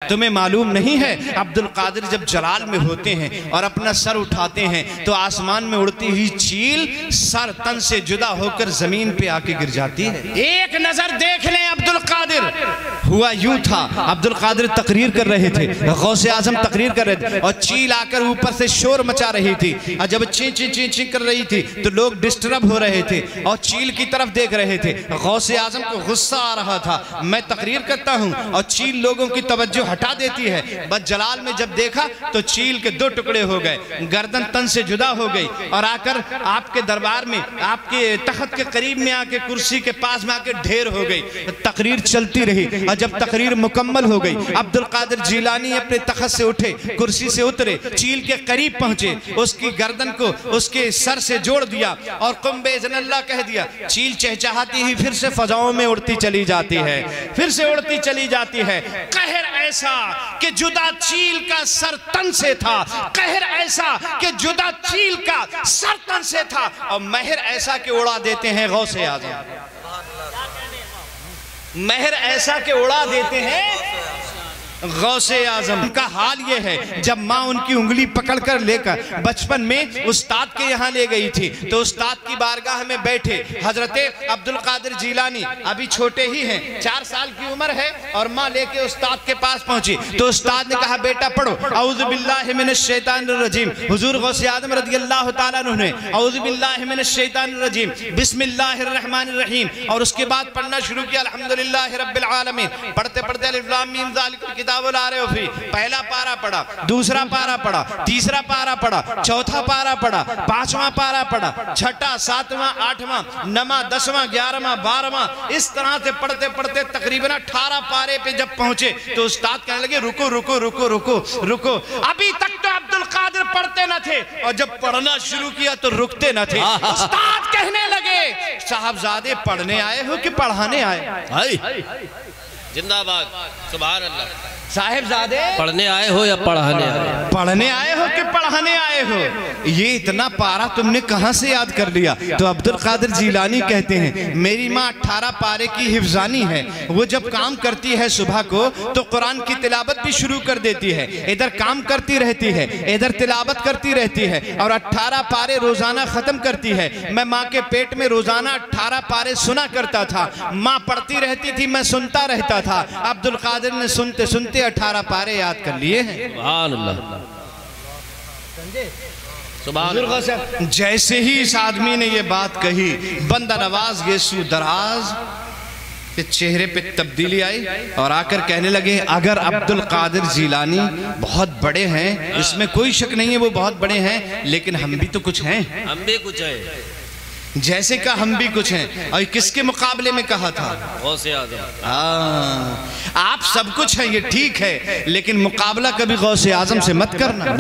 تمہیں معلوم نہیں ہے عبد القادر جب جلال میں ہوتے ہیں اور اپنا سر اٹھاتے ہیں تو آسمان میں اڑتی ہوئی چیل سر تن سے جدا ہو کر زمین پہ آ کے گر جاتی ہے۔ ایک نظر دیکھ لیں عبد القادر، ہوا یوں تھا، عبد القادر تقریر کر رہے تھے، غوث اعظم تقریر کر رہے تھے اور چیل آ کر اوپر سے شور مچا رہی تھی، اور جب چین چین چین چین کر رہی تھی تو لوگ ڈسٹرب ہو رہے تھے اور چیل کی طرف دیکھ رہے تھے۔ غوث اعظم کو غصہ آ رہا تھا، میں تقریر کرتا ہوں اور چیل لوگوں کی توجہ ہٹا دیتی ہے، بس جلال میں جب دیکھا تو چیل کے دو ٹکڑے ہو گئے، گردن تن سے جدا ہو گئی اور آ کر آپ کے دربار میں، آپ کے تخت کے قریب میں آ کے، کرسی کے پاس میں آ کے ڈھیر ہو گئی۔ تقریر چلتی رہی اور جب تقریر مکمل ہو گئی عبد القادر جیلانی اپنے تخت سے اٹھے، کرسی سے اترے، چیل کے قریب پہنچے، اس کی گردن کو اس کے سر سے جوڑ دیا اور قم بإذن اللہ کہہ دیا۔ چیل چہچہاتی ہی پھر سے فضاؤں میں اڑتی چلی جاتی ہے، پھر سے اڑتی چلی جاتی ہے۔ قہر ایسا کہ جدا چیل کا سر تن سے تھا، قہر ایسا کہ جدا چیل کا سر تن سے تھا، اور مہر ایسا کہ اڑا دیتے ہیں غوث اعظم، مہر ایسا کہ اڑا دیتے ہیں غوث اعظم۔ کا حال یہ ہے جب ماں ان کی انگلی پکڑ کر لے کر بچپن میں استاد کے یہاں لے گئی تھی تو استاد کی بارگاہ میں بیٹھے حضرت عبد القادر جیلانی ابھی چھوٹے ہی ہیں، 4 سال کی عمر ہے، اور ماں لے کے استاد کے پاس پہنچی تو استاد نے کہا بیٹا پڑھو اعوذ باللہ من الشیطان الرجیم۔ حضور غوث اعظم رضی اللہ تعالیٰ عنہ نے اعوذ باللہ من الشیطان الرجیم بسم اللہ الرحمن الرحیم اور اس کے بعد پڑھنا شروع کیا الحمدللہ رب العالمین۔ پڑھتے پڑھتے الف لام میم ذالک الکتاب لا ریب فیہ، پہلا پارہ پڑھا، دوسرا پارہ پڑھا، تیسرا پارہ پڑھا، چوتھا پارہ پڑھا، 5واں پارہ پڑھا، 6واں 7واں 8واں 9واں 10واں 11واں 12واں، اس طرح سے پڑھتے پڑھتے تقریباً 18 پارے پہ جب پہنچے تو استاد کہنے لگے رکو رکو رکو رکو رکو۔ ابھی تک تو عبد القادر پڑھتے نہ تھے اور جب پڑھنا شروع کیا تو رکتے نہ تھے۔ استاد کہنے لگے صاحبزادے پڑھنے آئے ہو کہ پڑھانے آئے؟ زندہ باد، سبحان اللہ۔ صاحبزادے پڑھنے آئے ہو یا پڑھانے آئے؟ پڑھنے آئے ہو کہ پڑھانے آئے ہو؟ یہ اتنا پارہ تم نے کہاں سے یاد کر لیا؟ تو عبد القادر جیلانی کہتے ہیں میری ماں 18 پارے کی حفظانی ہے، وہ جب کام کرتی ہے صبح کو تو قرآن کی تلاوت بھی شروع کر دیتی ہے، ادھر کام کرتی رہتی ہے، ادھر تلاوت کرتی رہتی ہے اور 18 پارے روزانہ ختم کرتی ہے۔ میں ماں کے پیٹ میں روزانہ 18 پارے سنا کرتا تھا، ماں پڑھتی رہتی تھی، میں سنتا رہتا تھا۔ عبد القادر نے سنتے سنتے 18 پارے یاد کر لیے ہیں۔ سبحان اللہ، سبحان اللہ۔ جیسے ہی اس آدمی نے یہ بات کہی بندہ نواز یسو دراز کے چہرے پہ تبدیلی آئی اور آ کر کہنے لگے اگر عبد القادر جیلانی بہت بڑے ہیں، اس میں کوئی شک نہیں ہے وہ بہت بڑے ہیں، لیکن ہم بھی تو کچھ ہیں، ہم بھی کچھ ہیں، جیسے کہ ہم بھی کچھ ہیں۔ اور کس کے مقابلے میں کہا تھا؟ غوث اعظم۔ آپ سب کچھ ہیں یہ ٹھیک ہے، لیکن مقابلہ کبھی غوث اعظم سے مت کرنا۔